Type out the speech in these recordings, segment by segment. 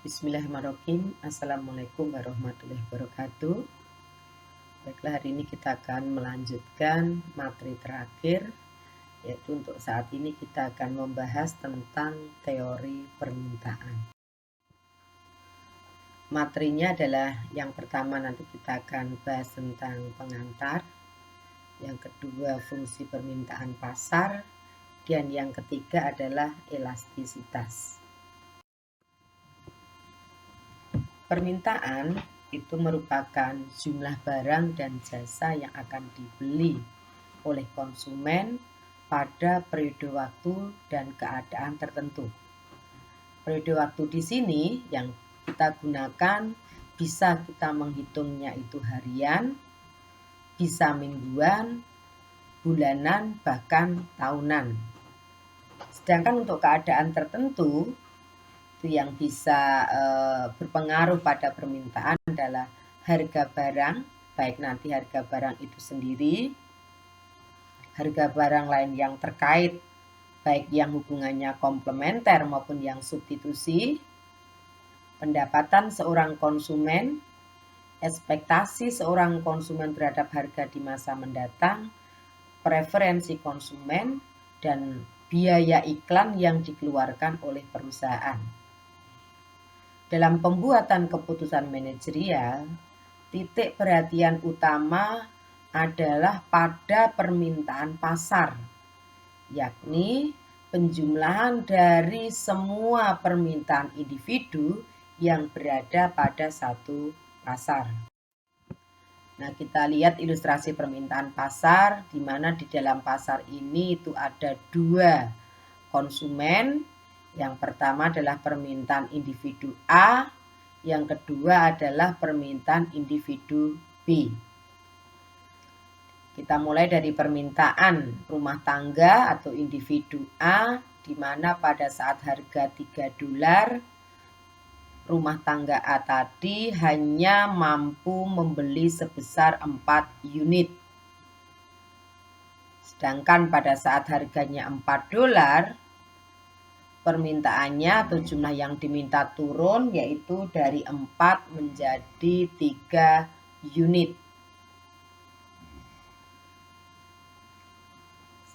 Bismillahirrahmanirrahim. Assalamualaikum warahmatullahi wabarakatuh. Baiklah, hari ini kita akan melanjutkan materi terakhir, yaitu untuk saat ini kita akan membahas tentang teori permintaan. Materinya adalah yang pertama nanti kita akan bahas tentang pengantar, yang kedua fungsi permintaan pasar, dan yang ketiga adalah elastisitas. Permintaan itu merupakan jumlah barang dan jasa yang akan dibeli oleh konsumen pada periode waktu dan keadaan tertentu. Periode waktu di sini yang kita gunakan bisa kita menghitungnya itu harian, bisa mingguan, bulanan, bahkan tahunan. Sedangkan untuk keadaan tertentu yang bisa berpengaruh pada permintaan adalah harga barang, baik nanti harga barang itu sendiri, harga barang lain yang terkait, baik yang hubungannya komplementer maupun yang substitusi, pendapatan seorang konsumen, ekspektasi seorang konsumen terhadap harga di masa mendatang, preferensi konsumen, dan biaya iklan yang dikeluarkan oleh perusahaan. Dalam pembuatan keputusan manajerial, titik perhatian utama adalah pada permintaan pasar, yakni penjumlahan dari semua permintaan individu yang berada pada satu pasar. Nah, kita lihat ilustrasi permintaan pasar, di mana di dalam pasar ini itu ada dua konsumen. Yang pertama adalah permintaan individu A, yang kedua adalah permintaan individu B. Kita mulai dari permintaan rumah tangga atau individu A, di mana pada saat harga $3, rumah tangga A tadi hanya mampu membeli sebesar 4 unit. Sedangkan pada saat harganya $4, permintaannya atau jumlah yang diminta turun, yaitu dari 4 menjadi 3 unit.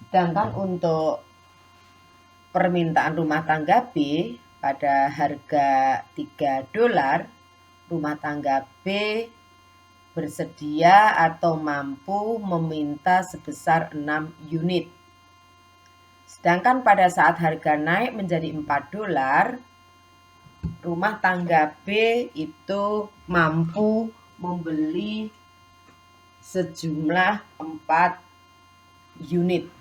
Sedangkan untuk permintaan rumah tangga B pada harga $3, rumah tangga B bersedia atau mampu meminta sebesar 6 unit. Sedangkan pada saat harga naik menjadi $4, rumah tangga B itu mampu membeli sejumlah 4 unit.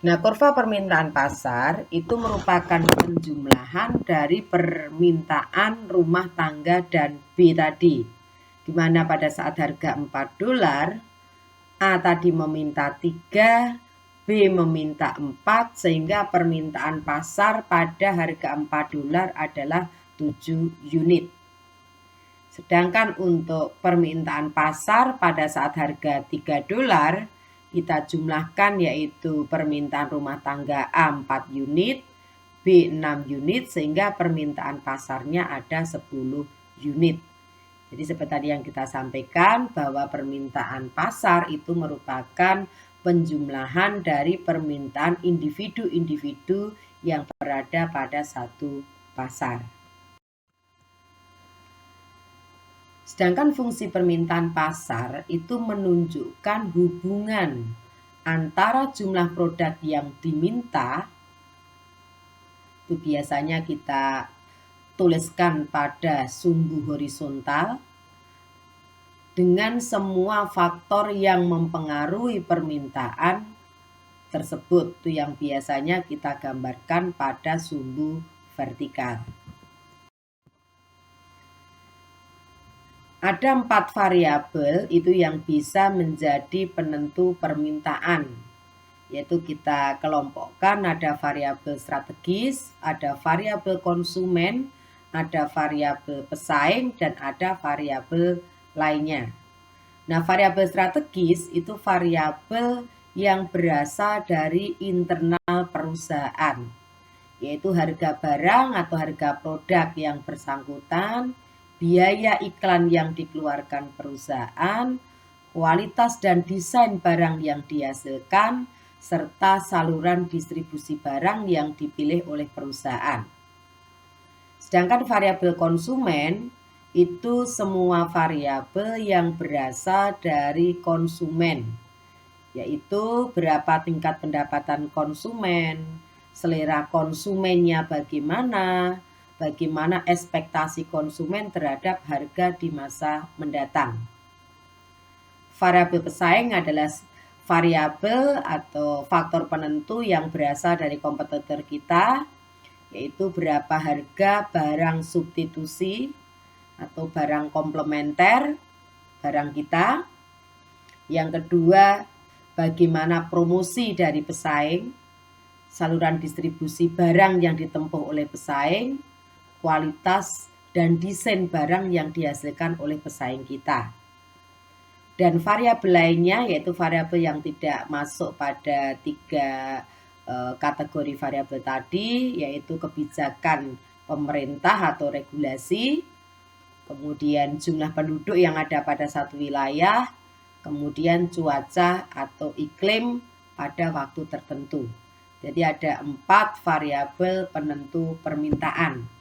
Nah, kurva permintaan pasar itu merupakan penjumlahan dari permintaan rumah tangga dan B tadi, di mana pada saat harga $4, A tadi meminta 3, B meminta 4, sehingga permintaan pasar pada harga $4 adalah 7 unit. Sedangkan untuk permintaan pasar pada saat harga $3, kita jumlahkan, yaitu permintaan rumah tangga A 4 unit, B 6 unit, sehingga permintaan pasarnya ada 10 unit. Jadi seperti tadi yang kita sampaikan, bahwa permintaan pasar itu merupakan penjumlahan dari permintaan individu-individu yang berada pada satu pasar. Sedangkan fungsi permintaan pasar itu menunjukkan hubungan antara jumlah produk yang diminta, itu biasanya kita tuliskan pada sumbu horizontal, dengan semua faktor yang mempengaruhi permintaan tersebut, itu yang biasanya kita gambarkan pada sumbu vertikal. Ada 4 variabel itu yang bisa menjadi penentu permintaan, yaitu kita kelompokkan, ada variabel strategis, ada variabel konsumen, ada variabel pesaing, dan ada variabel lainnya. Nah, variabel strategis itu variabel yang berasal dari internal perusahaan, yaitu harga barang atau harga produk yang bersangkutan, biaya iklan yang dikeluarkan perusahaan, kualitas dan desain barang yang dihasilkan, serta saluran distribusi barang yang dipilih oleh perusahaan. Sedangkan variabel konsumen itu semua variabel yang berasal dari konsumen, yaitu berapa tingkat pendapatan konsumen, selera konsumennya bagaimana ekspektasi konsumen terhadap harga di masa mendatang. Variabel pesaing adalah variabel atau faktor penentu yang berasal dari kompetitor kita, yaitu berapa harga barang substitusi atau barang komplementer barang kita. Yang kedua, bagaimana promosi dari pesaing, saluran distribusi barang yang ditempuh oleh pesaing, kualitas dan desain barang yang dihasilkan oleh pesaing kita. Dan variabel lainnya yaitu variabel yang tidak masuk pada 3 kategori variabel tadi, yaitu kebijakan pemerintah atau regulasi, kemudian jumlah penduduk yang ada pada satu wilayah, kemudian cuaca atau iklim pada waktu tertentu. Jadi ada 4 variabel penentu permintaan.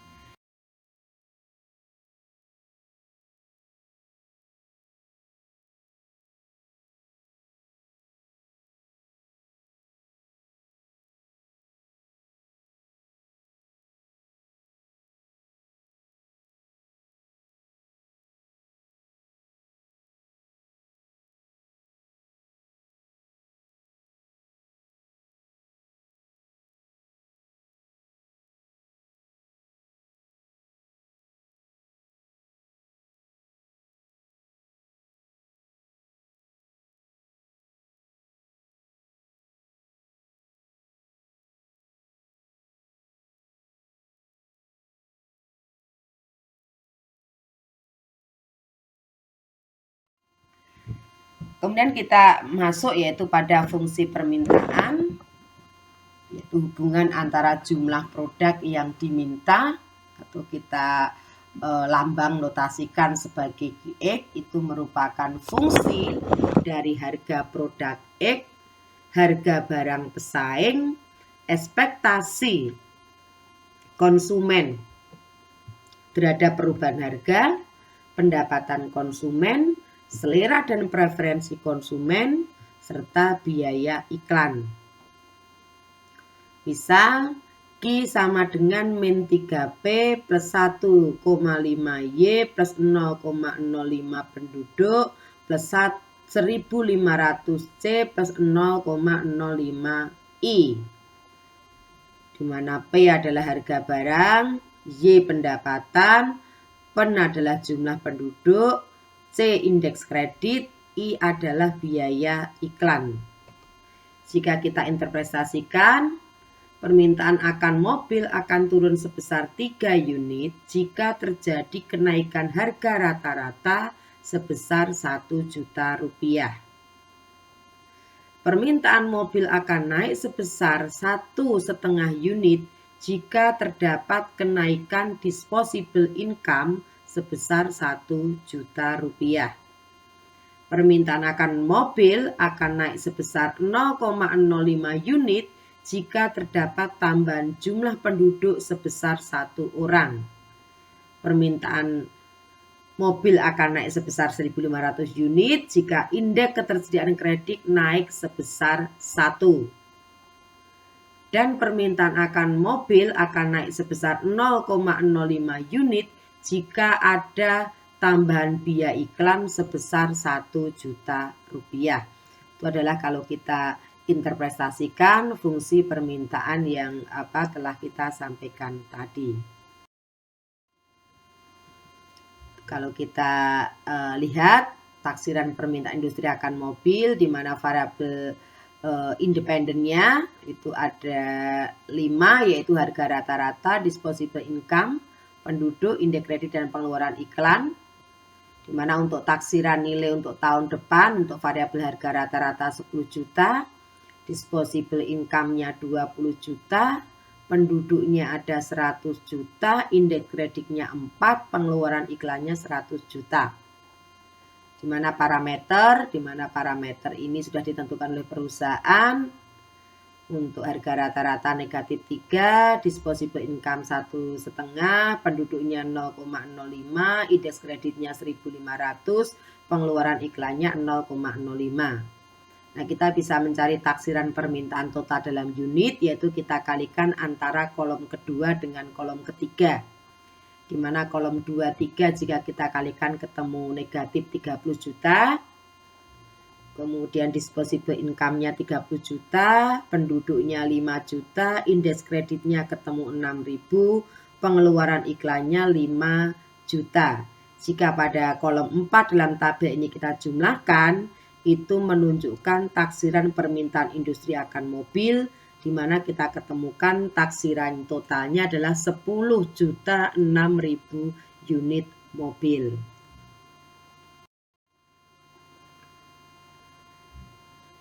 Kemudian kita masuk yaitu pada fungsi permintaan, yaitu hubungan antara jumlah produk yang diminta atau kita lambang notasikan sebagai X, itu merupakan fungsi dari harga produk X, harga barang pesaing, ekspektasi konsumen terhadap perubahan harga, pendapatan konsumen, selera dan preferensi konsumen, serta biaya iklan. Misal, Q sama dengan min 3P plus 1,5Y plus 0,05 penduduk plus 1500C plus 0,05I. Di mana P adalah harga barang, Y pendapatan, PEN adalah jumlah penduduk, C indeks kredit, I adalah biaya iklan. Jika kita interpretasikan, permintaan akan mobil akan turun sebesar 3 unit jika terjadi kenaikan harga rata-rata sebesar 1 juta rupiah. Permintaan mobil akan naik sebesar 1,5 unit jika terdapat kenaikan disposable income sebesar 1 juta rupiah. Permintaan akan mobil akan naik sebesar 0,05 unit jika terdapat tambahan jumlah penduduk sebesar 1 orang. Permintaan mobil akan naik sebesar 1.500 unit jika indeks ketersediaan kredit naik sebesar 1. Dan permintaan akan mobil akan naik sebesar 0,05 unit jika ada tambahan biaya iklan sebesar 1 juta rupiah. Itu adalah kalau kita interpretasikan fungsi permintaan yang telah kita sampaikan tadi. Kalau kita lihat taksiran permintaan industri akan mobil, di mana variabel independennya itu ada 5, yaitu harga rata-rata, disposable income, penduduk, indeks kredit, dan pengeluaran iklan. Di mana untuk taksiran nilai untuk tahun depan untuk variabel harga rata-rata 10 juta, disposable income-nya 20 juta, penduduknya ada 100 juta, indeks kreditnya 4, pengeluaran iklannya 100 juta. Di mana parameter ini sudah ditentukan oleh perusahaan. Untuk harga rata-rata negatif 3, disposable income 1,5, penduduknya 0,05, indeks kreditnya 1.500, pengeluaran iklannya 0,05. Nah, kita bisa mencari taksiran permintaan total dalam unit, yaitu kita kalikan antara kolom kedua dengan kolom ketiga. Di mana kolom 2, 3 jika kita kalikan ketemu negatif 30 juta. Kemudian disposable income-nya 30 juta, penduduknya 5 juta, indeks kreditnya ketemu 6.000, pengeluaran iklannya 5 juta. Jika pada kolom 4 dalam tabel ini kita jumlahkan, itu menunjukkan taksiran permintaan industri akan mobil, di mana kita ketemukan taksiran totalnya adalah 10.006.000 unit mobil.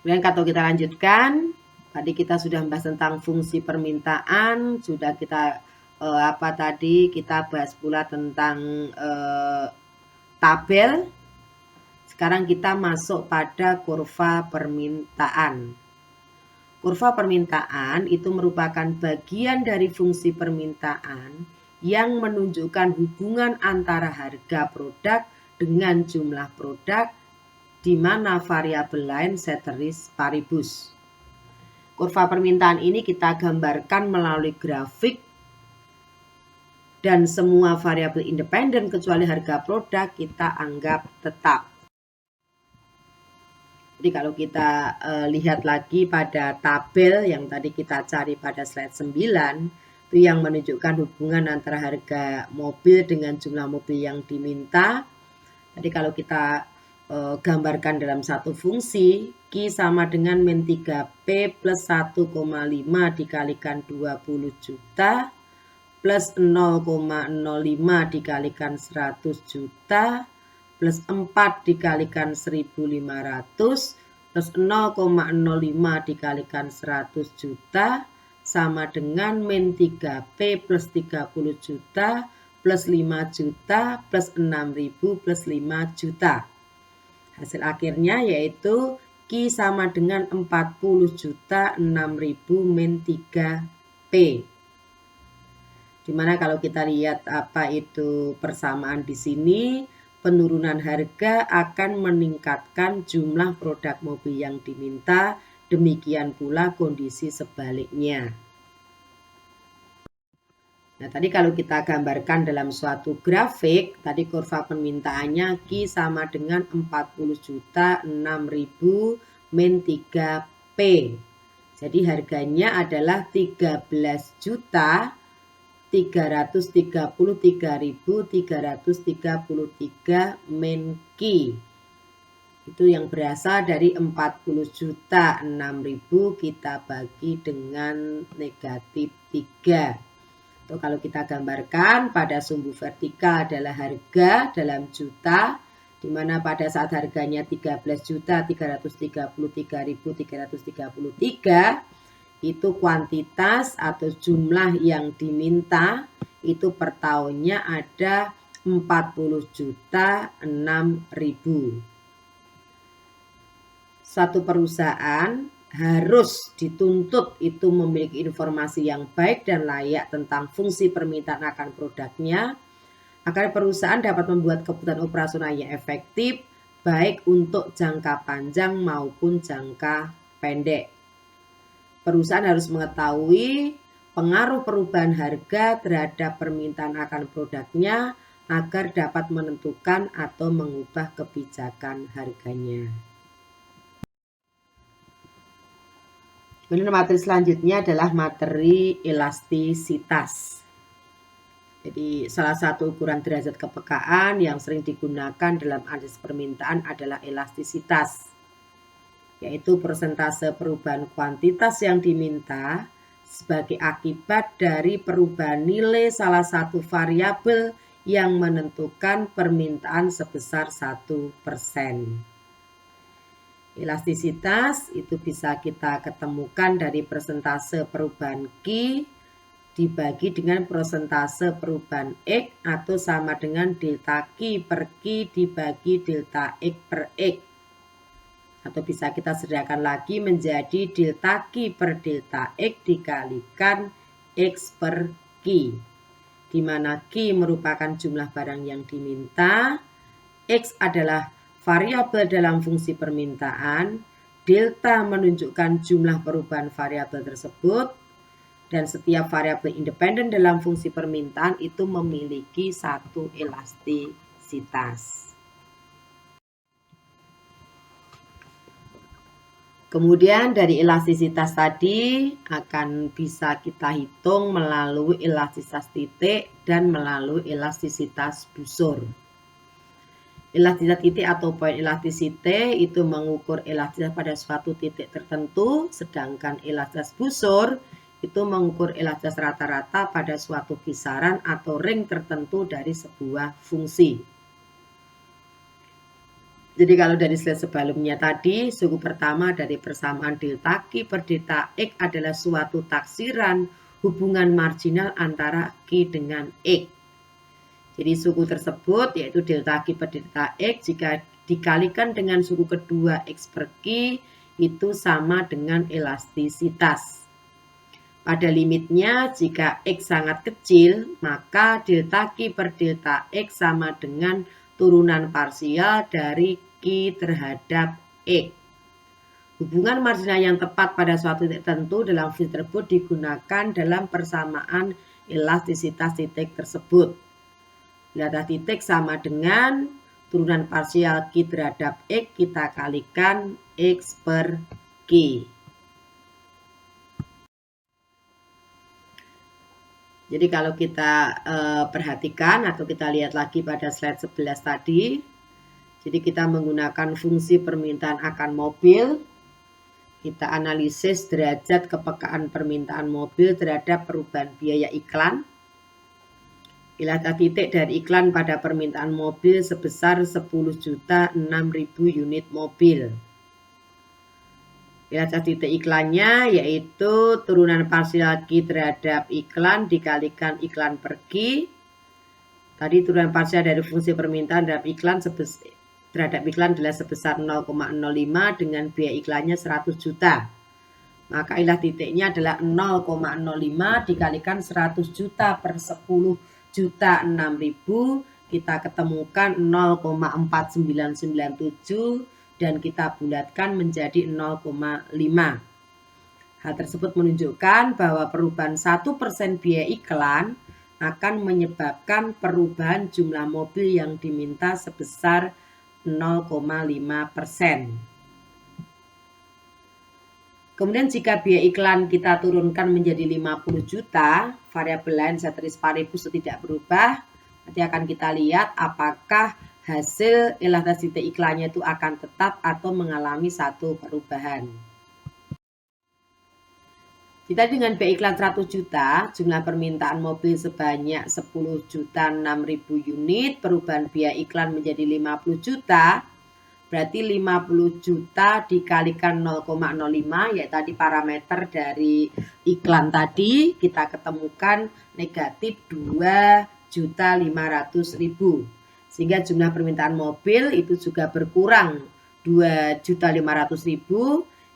Kemudian kalau kita lanjutkan, tadi kita sudah membahas tentang fungsi permintaan, sudah kita kita bahas pula tentang tabel. Sekarang kita masuk pada kurva permintaan. Kurva permintaan itu merupakan bagian dari fungsi permintaan yang menunjukkan hubungan antara harga produk dengan jumlah produk, di mana variabel lain ceteris paribus. Kurva permintaan ini kita gambarkan melalui grafik, dan semua variabel independen kecuali harga produk kita anggap tetap. Jadi kalau kita lihat lagi pada tabel yang tadi kita cari pada slide 9, itu yang menunjukkan hubungan antara harga mobil dengan jumlah mobil yang diminta. Jadi kalau kita gambarkan dalam satu fungsi, Q sama dengan min 3P plus 1,5 dikalikan 20 juta plus 0,05 dikalikan 100 juta plus 4 dikalikan 1.500 plus 0,05 dikalikan 100 juta sama dengan min 3P plus 30 juta plus 5 juta plus 6.000 plus 5 juta. Hasil akhirnya yaitu Q sama dengan 40 juta 6.000 min 3P. Dimana kalau kita lihat apa itu persamaan di sini, penurunan harga akan meningkatkan jumlah produk mobil yang diminta, demikian pula kondisi sebaliknya. Nah, tadi kalau kita gambarkan dalam suatu grafik, tadi kurva permintaannya Q sama dengan 40 juta 6.000 min 3P. Jadi harganya adalah 13 juta 333.333 min Q. Itu yang berasal dari 40 juta 6.000 kita bagi dengan negatif 3. Tuh, kalau kita gambarkan pada sumbu vertikal adalah harga dalam juta, di mana pada saat harganya 13.333.333 itu kuantitas atau jumlah yang diminta itu per tahunnya ada 40 juta 6.000. Satu perusahaan harus dituntut itu memiliki informasi yang baik dan layak tentang fungsi permintaan akan produknya, agar perusahaan dapat membuat keputusan operasional yang efektif, baik untuk jangka panjang maupun jangka pendek. Perusahaan harus mengetahui pengaruh perubahan harga terhadap permintaan akan produknya, agar dapat menentukan atau mengubah kebijakan harganya. Kemudian materi selanjutnya adalah materi elastisitas. Jadi salah satu ukuran derajat kepekaan yang sering digunakan dalam analisis permintaan adalah elastisitas, yaitu persentase perubahan kuantitas yang diminta sebagai akibat dari perubahan nilai salah satu variabel yang menentukan permintaan sebesar 1%. Elastisitas itu bisa kita ketemukan dari persentase perubahan Q dibagi dengan persentase perubahan X atau sama dengan delta Q per Q dibagi delta X per X. Atau bisa kita sederhanakan lagi menjadi delta Q per delta X dikalikan X per Q. Di mana Q merupakan jumlah barang yang diminta, X adalah variabel dalam fungsi permintaan, delta menunjukkan jumlah perubahan variabel tersebut, dan setiap variabel independen dalam fungsi permintaan itu memiliki satu elastisitas. Kemudian dari elastisitas tadi akan bisa kita hitung melalui elastisitas titik dan melalui elastisitas busur. Elastisitas titik atau point elasticity itu mengukur elastisitas pada suatu titik tertentu, sedangkan elastisitas busur itu mengukur elastisitas rata-rata pada suatu kisaran atau ring tertentu dari sebuah fungsi. Jadi kalau dari slide sebelumnya tadi, suku pertama dari persamaan delta Q per delta X adalah suatu taksiran hubungan marginal antara Q dengan X. Jadi suku tersebut yaitu delta Q per delta X jika dikalikan dengan suku kedua X per Q itu sama dengan elastisitas. Pada limitnya jika X sangat kecil maka delta Q per delta X sama dengan turunan parsial dari Q terhadap X. Hubungan marginal yang tepat pada suatu titik tertentu dalam fungsi tersebut digunakan dalam persamaan elastisitas titik tersebut. Delta titik sama dengan turunan parsial Q terhadap X kita kalikan X per Q. Jadi kalau kita perhatikan atau kita lihat lagi pada slide 11 tadi, jadi kita menggunakan fungsi permintaan akan mobil, kita analisis derajat kepekaan permintaan mobil terhadap perubahan biaya iklan. Elastisitas titik dari iklan pada permintaan mobil sebesar 10.006.000 unit mobil. Elastisitas titik iklannya yaitu turunan parsial Q terhadap iklan dikalikan iklan per Q. Tadi turunan parsial dari fungsi permintaan terhadap iklan adalah sebesar 0,05 dengan biaya iklannya 100 juta. Maka elastisitas titiknya adalah 0,05 dikalikan 100 juta per 10.006.000. Kita ketemukan 0,4997 dan kita bulatkan menjadi 0,5. Hal tersebut menunjukkan bahwa perubahan 1% biaya iklan akan menyebabkan perubahan jumlah mobil yang diminta sebesar 0,5%. Kemudian jika biaya iklan kita turunkan menjadi 50 juta, variabel lain ceteris paribus tidak berubah. Nanti akan kita lihat apakah hasil elastisitas iklannya itu akan tetap atau mengalami satu perubahan. Kita dengan biaya iklan 100 juta, jumlah permintaan mobil sebanyak 10.006.000 unit, perubahan biaya iklan menjadi 50 juta, berarti 50 juta dikalikan 0,05, yaitu tadi parameter dari iklan tadi, kita ketemukan negatif 2.500.000. Sehingga jumlah permintaan mobil itu juga berkurang 2.500.000,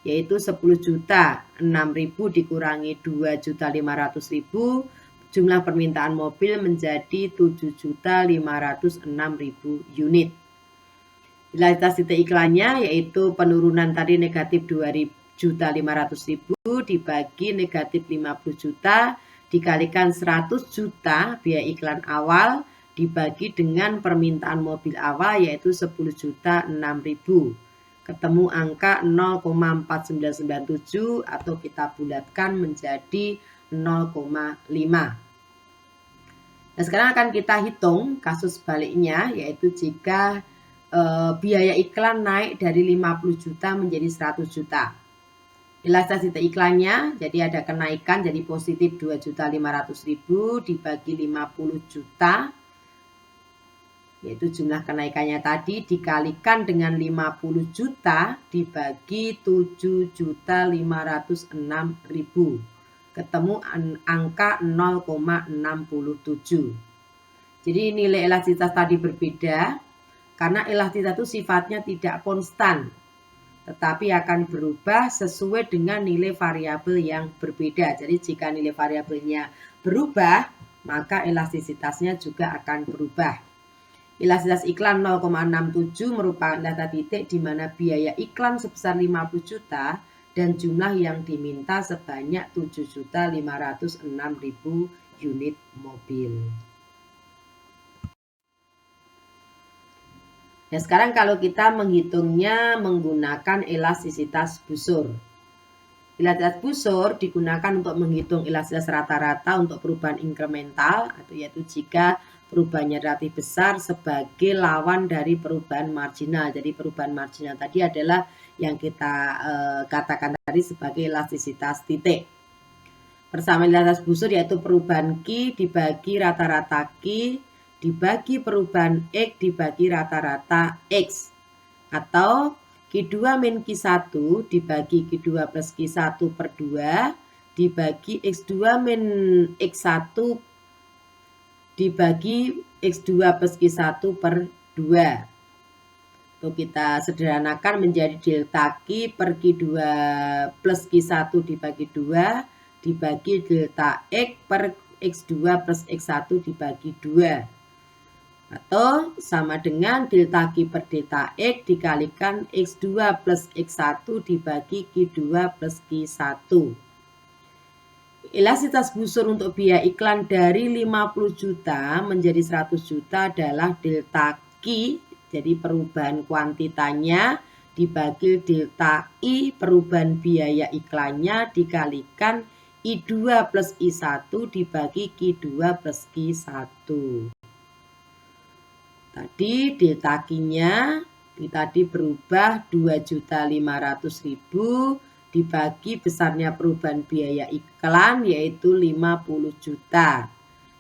yaitu 10.006.000 dikurangi 2.500.000, jumlah permintaan mobil menjadi 7.506.000 unit. Elastisitas titik iklannya yaitu penurunan tadi negatif 2.500.000 dibagi negatif 50 juta dikalikan 100 juta biaya iklan awal dibagi dengan permintaan mobil awal yaitu 10.006.000. Ketemu angka 0,4997 atau kita bulatkan menjadi 0,5. Nah, sekarang akan kita hitung kasus sebaliknya yaitu jika biaya iklan naik dari 50 juta menjadi 100 juta. Elastisitas iklannya jadi ada kenaikan jadi positif 2.500.000 dibagi 50 juta. Yaitu jumlah kenaikannya tadi dikalikan dengan 50 juta dibagi 7.506.000. ketemu angka 0,67. Jadi nilai elastisitas tadi berbeda karena elastisitas itu sifatnya tidak konstan, tetapi akan berubah sesuai dengan nilai variabel yang berbeda. Jadi jika nilai variabelnya berubah, maka elastisitasnya juga akan berubah. Elastisitas iklan 0,67 merupakan data titik di mana biaya iklan sebesar 50 juta dan jumlah yang diminta sebanyak 7.506.000 unit mobil. Nah, sekarang kalau kita menghitungnya menggunakan elastisitas busur. Elastisitas busur digunakan untuk menghitung elastisitas rata-rata untuk perubahan inkremental, atau yaitu jika perubahannya relatif besar sebagai lawan dari perubahan marginal. Jadi perubahan marginal tadi adalah yang kita katakan tadi sebagai elastisitas titik. Persamaan elastisitas busur yaitu perubahan Q dibagi rata-rata Q dibagi perubahan X dibagi rata-rata X, atau Q2 min Q1 dibagi Q2 plus Q1 per 2 dibagi X2 min X1 dibagi X2 plus Q1 per 2. Itu kita sederhanakan menjadi delta Q per Q2 plus Q1 dibagi 2 dibagi delta X per X2 plus X1 dibagi 2. Atau sama dengan delta Q per delta X dikalikan X2 plus X1 dibagi Q2 plus Q1. Elastisitas busur untuk biaya iklan dari 50 juta menjadi 100 juta adalah delta Q, jadi perubahan kuantitanya, dibagi delta I, perubahan biaya iklannya, dikalikan I2 plus I1 dibagi Q2 plus Q1. Tadi delta Q-nya tadi berubah 2.500.000 dibagi besarnya perubahan biaya iklan yaitu 50 juta.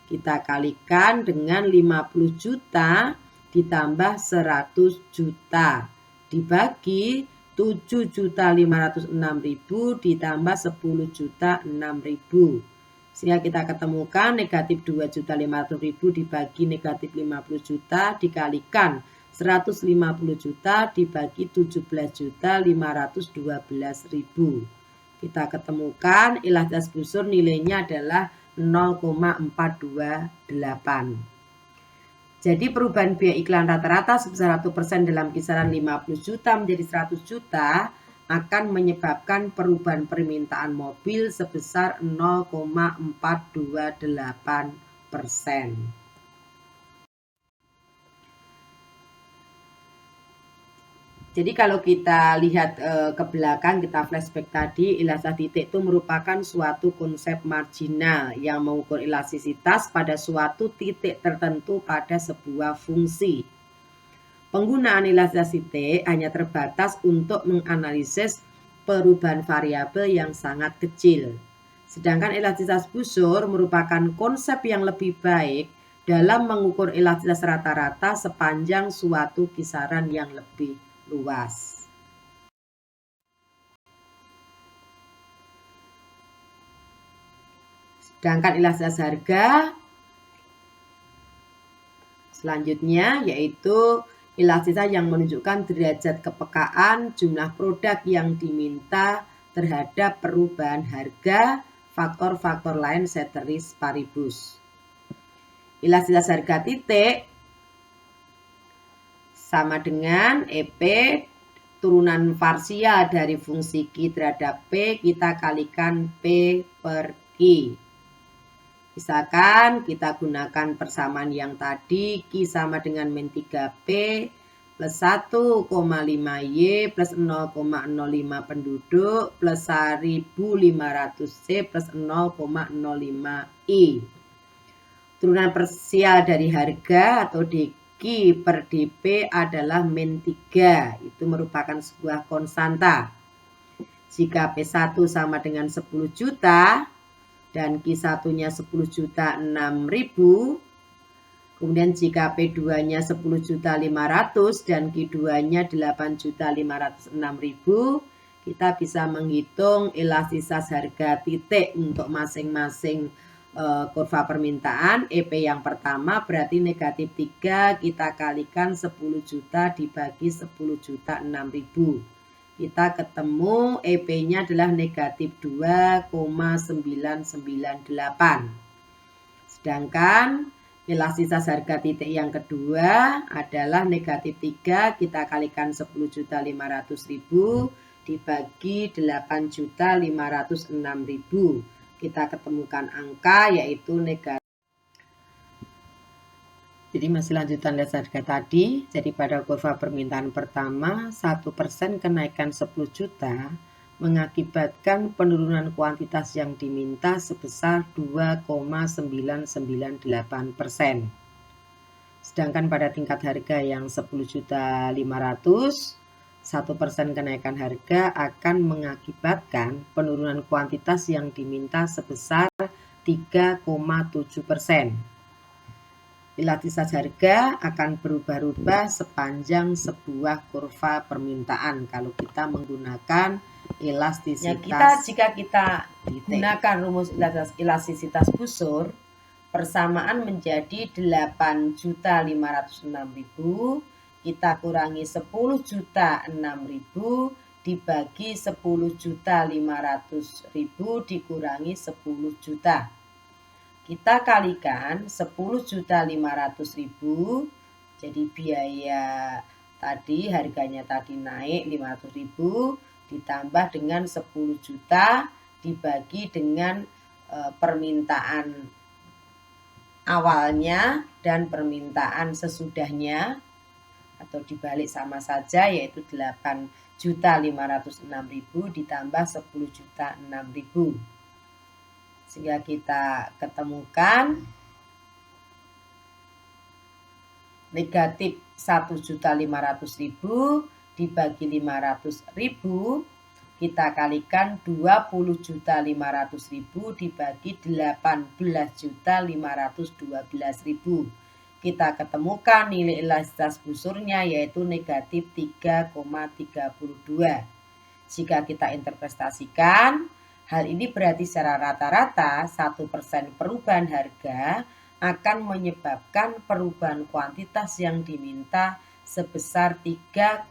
Kita kalikan dengan 50 juta ditambah 100 juta dibagi 7.506.000 ditambah 10.006.000. Sehingga kita ketemukan negatif 2.500.000 dibagi negatif 50 juta dikalikan 150 juta dibagi 17.512.000. Kita ketemukan elastisitas busur nilainya adalah 0,428. Jadi perubahan biaya iklan rata-rata sebesar 1% dalam kisaran 50 juta menjadi 100 juta akan menyebabkan perubahan permintaan mobil sebesar 0,428%. Jadi kalau kita lihat ke belakang, kita flashback tadi, elastisitas titik itu merupakan suatu konsep marginal yang mengukur elastisitas pada suatu titik tertentu pada sebuah fungsi. Penggunaan elastisitas titik hanya terbatas untuk menganalisis perubahan variabel yang sangat kecil. Sedangkan elastisitas busur merupakan konsep yang lebih baik dalam mengukur elastisitas rata-rata sepanjang suatu kisaran yang lebih luas. Sedangkan elastisitas harga selanjutnya yaitu elastisitas yang menunjukkan derajat kepekaan jumlah produk yang diminta terhadap perubahan harga, faktor-faktor lain ceteris paribus. Elastisitas harga titik sama dengan EP turunan parsial dari fungsi Q terhadap P, kita kalikan P per Q. Misalkan kita gunakan persamaan yang tadi, Q sama dengan min 3P plus 1,5Y plus 0,05 penduduk plus 1500C plus 0,05I. Turunan parsial dari harga atau DQ per DP adalah min 3. Itu merupakan sebuah konstanta. Jika P1 sama dengan 10 juta, dan Q1-nya 10.006.000. Kemudian jika P2-nya 10.500.000 dan Q2-nya 8.506.000, kita bisa menghitung elastisitas harga titik untuk masing-masing kurva permintaan. EP yang pertama berarti negatif 3, kita kalikan 10 juta dibagi 10 juta 6.000. Kita ketemu EP-nya adalah negatif 2,998. Sedangkan elastisitas harga titik yang kedua adalah negatif 3, kita kalikan 10.500.000 dibagi 8.506.000. Kita ketemukan angka yaitu negatif. Jadi masih lanjutan lihat harga tadi. Jadi pada kurva permintaan pertama 1% kenaikan 10 juta mengakibatkan penurunan kuantitas yang diminta sebesar 2,998%. Sedangkan pada tingkat harga yang 10.500.000, 1% kenaikan harga akan mengakibatkan penurunan kuantitas yang diminta sebesar 3,7%. Elastisitas harga akan berubah-ubah sepanjang sebuah kurva permintaan kalau kita menggunakan elastisitas. Jika kita gunakan rumus elastisitas busur, persamaan menjadi 8.506.000, kita kurangi 10.006.000 dibagi 10.500.000 dikurangi 10 juta. Kita kalikan 10.500.000, jadi biaya tadi, harganya tadi naik 500.000 ditambah dengan 10 juta dibagi dengan permintaan awalnya dan permintaan sesudahnya, atau dibalik sama saja, yaitu 8.506.000 ditambah 10.006.000. Sehingga kita ketemukan negatif 1.500.000 dibagi 500.000, kita kalikan 20.500.000 dibagi 18.512.000. Kita ketemukan nilai elastisitas busurnya yaitu negatif 3,32. Jika kita interpretasikan, hal ini berarti secara rata-rata 1% perubahan harga akan menyebabkan perubahan kuantitas yang diminta sebesar 3,32%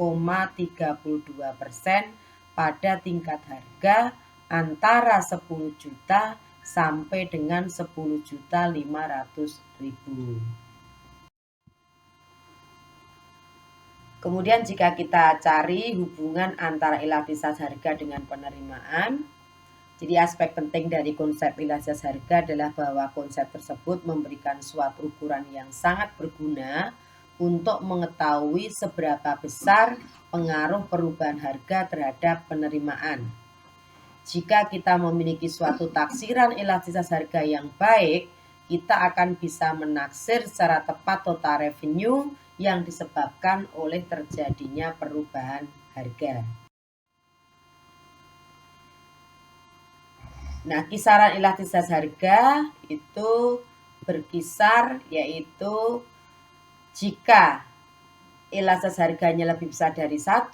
pada tingkat harga antara 10 juta sampai dengan 10.500.000. Kemudian jika kita cari hubungan antara elastisitas harga dengan penerimaan, jadi aspek penting dari konsep elastisitas harga adalah bahwa konsep tersebut memberikan suatu ukuran yang sangat berguna untuk mengetahui seberapa besar pengaruh perubahan harga terhadap penerimaan. Jika kita memiliki suatu taksiran elastisitas harga yang baik, kita akan bisa menaksir secara tepat total revenue yang disebabkan oleh terjadinya perubahan harga. Nah, kisaran elastisitas harga itu berkisar, yaitu jika elastisitas harganya lebih besar dari 1,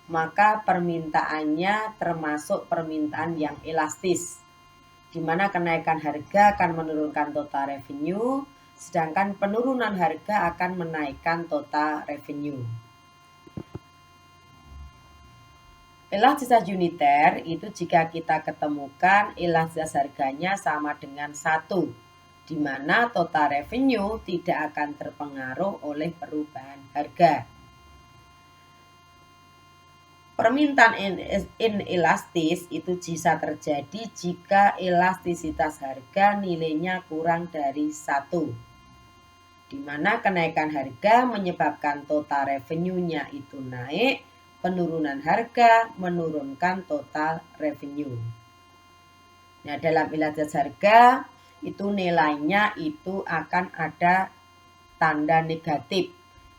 maka permintaannya termasuk permintaan yang elastis, di mana kenaikan harga akan menurunkan total revenue, sedangkan penurunan harga akan menaikkan total revenue. Elastisitas uniter itu jika kita ketemukan elastisitas harganya sama dengan 1, di mana total revenue tidak akan terpengaruh oleh perubahan harga. Permintaan inelastis itu bisa terjadi jika elastisitas harga nilainya kurang dari 1, di mana kenaikan harga menyebabkan total revenue-nya itu naik, penurunan harga menurunkan total revenue. Nah, dalam elastisitas harga itu nilainya itu akan ada tanda negatif.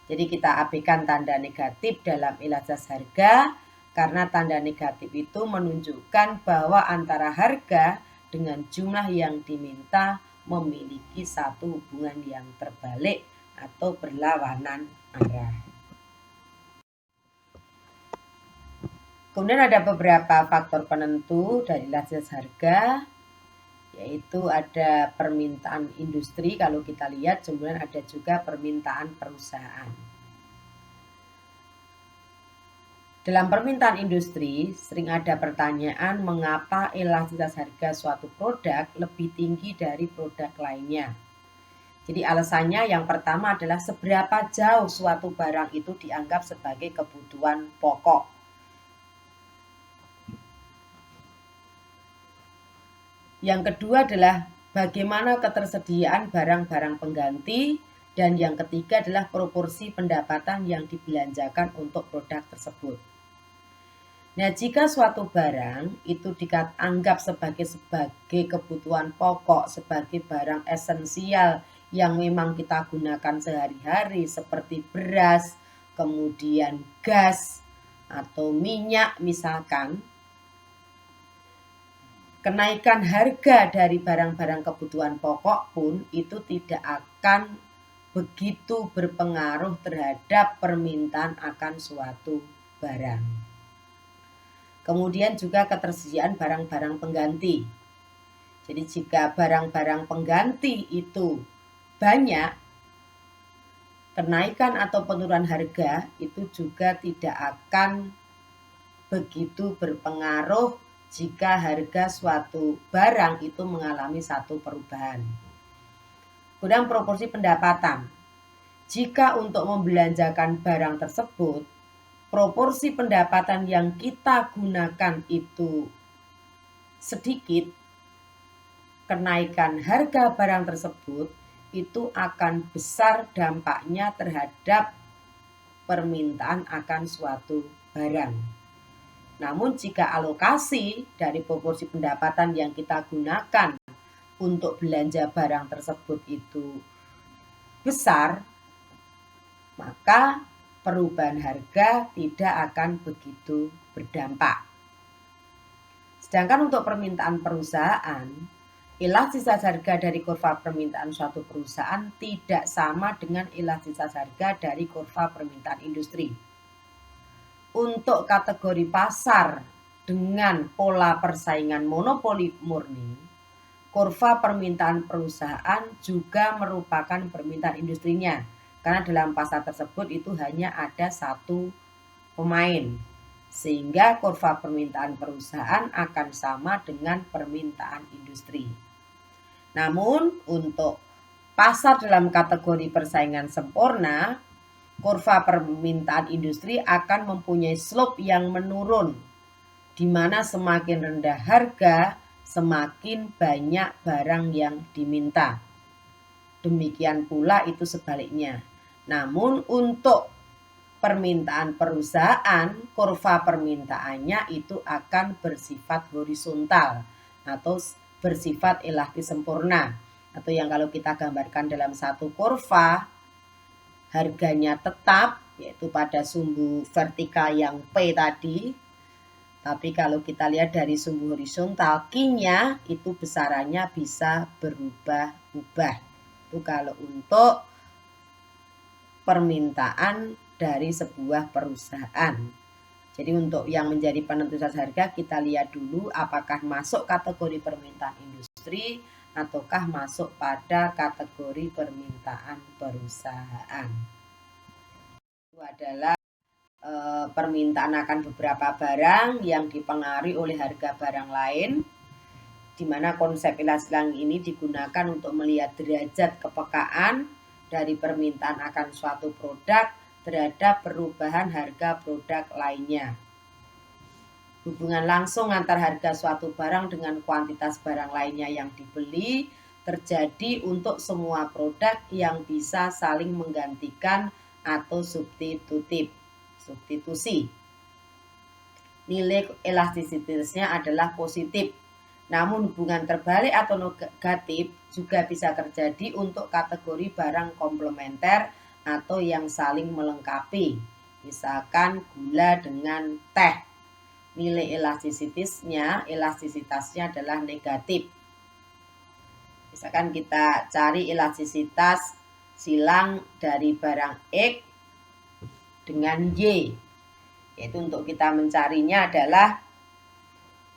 Jadi kita abaikan tanda negatif dalam elastisitas harga, karena tanda negatif itu menunjukkan bahwa antara harga dengan jumlah yang diminta memiliki satu hubungan yang terbalik atau berlawanan arah. Kemudian ada beberapa faktor penentu dari elastisitas harga, yaitu ada permintaan industri. Kalau kita lihat, kemudian ada juga permintaan perusahaan. Dalam permintaan industri, sering ada pertanyaan mengapa elastisitas harga suatu produk lebih tinggi dari produk lainnya. Jadi alasannya yang pertama adalah seberapa jauh suatu barang itu dianggap sebagai kebutuhan pokok. Yang kedua adalah bagaimana ketersediaan barang-barang pengganti. Dan yang ketiga adalah proporsi pendapatan yang dibelanjakan untuk produk tersebut. Nah, jika suatu barang itu dianggap sebagai kebutuhan pokok, sebagai barang esensial yang memang kita gunakan sehari-hari seperti beras, kemudian gas, atau minyak misalkan, kenaikan harga dari barang-barang kebutuhan pokok pun itu tidak akan begitu berpengaruh terhadap permintaan akan suatu barang. Kemudian juga ketersediaan barang-barang pengganti. Jadi jika barang-barang pengganti itu banyak, kenaikan atau penurunan harga itu juga tidak akan begitu berpengaruh jika harga suatu barang itu mengalami satu perubahan. Kemudian proporsi pendapatan. Jika untuk membelanjakan barang tersebut, proporsi pendapatan yang kita gunakan itu sedikit, kenaikan harga barang tersebut itu akan besar dampaknya terhadap permintaan akan suatu barang. Namun jika alokasi dari proporsi pendapatan yang kita gunakan untuk belanja barang tersebut itu besar, maka perubahan harga tidak akan begitu berdampak. Sedangkan untuk permintaan perusahaan, elastisitas harga dari kurva permintaan suatu perusahaan tidak sama dengan elastisitas harga dari kurva permintaan industri. Untuk kategori pasar dengan pola persaingan monopoli murni, kurva permintaan perusahaan juga merupakan permintaan industrinya. Karena dalam pasar tersebut itu hanya ada satu pemain. Sehingga kurva permintaan perusahaan akan sama dengan permintaan industri. Namun untuk pasar dalam kategori persaingan sempurna, kurva permintaan industri akan mempunyai slope yang menurun, di mana semakin rendah harga, semakin banyak barang yang diminta. Demikian pula itu sebaliknya. Namun untuk permintaan perusahaan, kurva permintaannya itu akan bersifat horizontal atau bersifat elastis sempurna. Atau yang kalau kita gambarkan dalam satu kurva, harganya tetap, yaitu pada sumbu vertikal yang P tadi. Tapi kalau kita lihat dari sumbu horizontal, Q-nya itu besarannya bisa berubah-ubah. Itu kalau untuk permintaan dari sebuah perusahaan. Jadi untuk yang menjadi penentu harga, kita lihat dulu apakah masuk kategori permintaan industri ataukah masuk pada kategori permintaan perusahaan. Itu adalah permintaan akan beberapa barang yang dipengaruhi oleh harga barang lain, di mana konsep elastisitas ini digunakan untuk melihat derajat kepekaan dari permintaan akan suatu produk terhadap perubahan harga produk lainnya. Hubungan langsung antar harga suatu barang dengan kuantitas barang lainnya yang dibeli terjadi untuk semua produk yang bisa saling menggantikan atau substitusi. Nilai elastisitasnya adalah positif. Namun hubungan terbalik atau negatif juga bisa terjadi untuk kategori barang komplementer atau yang saling melengkapi. Misalkan gula dengan teh. Nilai elastisitasnya adalah negatif. Misalkan kita cari elastisitas silang dari barang X dengan Y. Yaitu untuk kita mencarinya adalah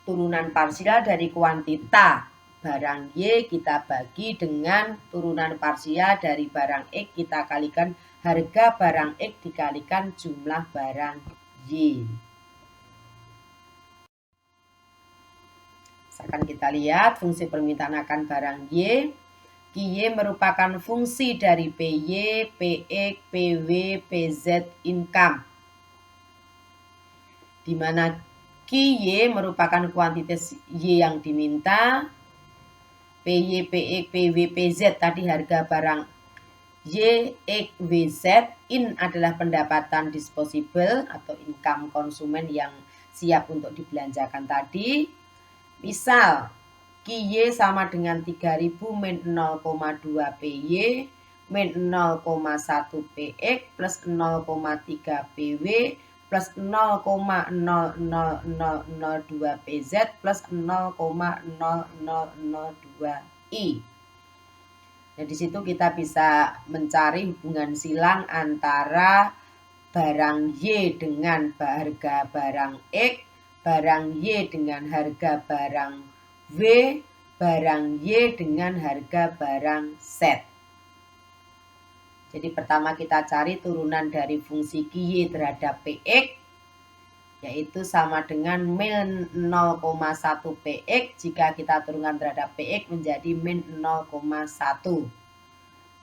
turunan parsial dari kuantita barang Y kita bagi dengan turunan parsial dari barang X kita kalikan harga barang X dikalikan jumlah barang Y. Misalkan kita lihat fungsi permintaan akan barang Y. QY merupakan fungsi dari PY, PX, PW, PZ income. Di mana QY merupakan kuantitas Y yang diminta. PY, PX, PW, PZ tadi harga barang Y, X, W, Z. In adalah pendapatan disposable atau income konsumen yang siap untuk dibelanjakan tadi. Misal QY sama dengan 3000 min 0,2 PY min 0,1 PX plus 0,3 PW plus 0,00002 PZ plus 0,0002 I. Nah, di situ kita bisa mencari hubungan silang antara barang Y dengan harga barang X, barang Y dengan harga barang W, barang Y dengan harga barang Z. Jadi pertama kita cari turunan dari fungsi QY terhadap PX, yaitu sama dengan min 0,1 PX. Jika kita turunkan terhadap PX menjadi min 0,1.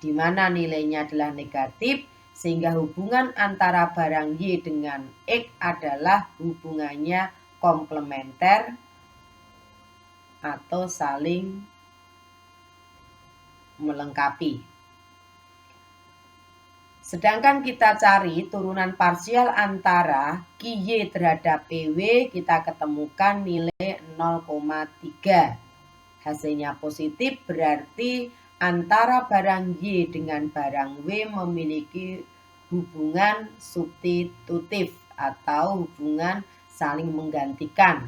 Di mana nilainya adalah negatif, sehingga hubungan antara barang Y dengan X adalah hubungannya komplementer atau saling melengkapi. Sedangkan kita cari turunan parsial antara QY terhadap PW, kita ketemukan nilai 0,3. Hasilnya positif, berarti antara barang Y dengan barang W memiliki hubungan substitutif atau hubungan saling menggantikan.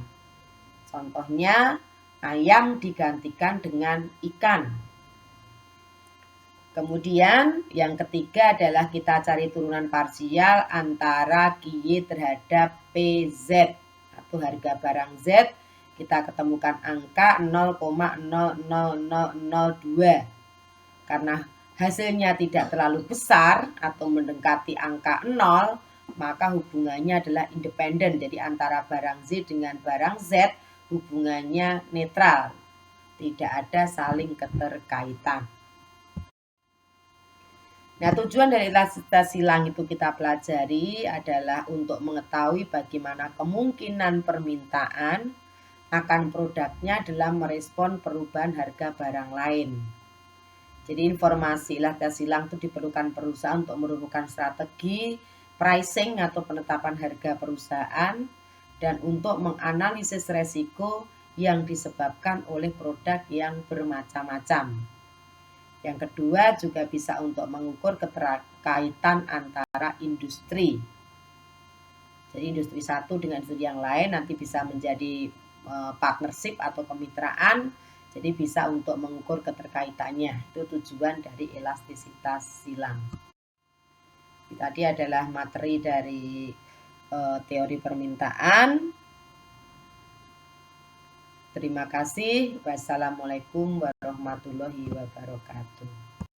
Contohnya, ayam digantikan dengan ikan. Kemudian yang ketiga adalah kita cari turunan parsial antara QY terhadap PZ atau harga barang Z. Kita ketemukan angka 0,00002. Karena hasilnya tidak terlalu besar atau mendekati angka 0, maka hubungannya adalah independen. Jadi antara barang Z dengan barang Z hubungannya netral. Tidak ada saling keterkaitan. Nah, tujuan dari elastisitas silang itu kita pelajari adalah untuk mengetahui bagaimana kemungkinan permintaan akan produknya dalam merespon perubahan harga barang lain. Jadi informasi elastisitas silang itu diperlukan perusahaan untuk merumuskan strategi pricing atau penetapan harga perusahaan dan untuk menganalisis resiko yang disebabkan oleh produk yang bermacam-macam. Yang kedua juga bisa untuk mengukur keterkaitan antara industri. Jadi industri satu dengan industri yang lain nanti bisa menjadi partnership atau kemitraan. Jadi bisa untuk mengukur keterkaitannya. Itu tujuan dari elastisitas silang. Tadi adalah materi dari teori permintaan. Terima kasih. Wassalamualaikum warahmatullahi wabarakatuh.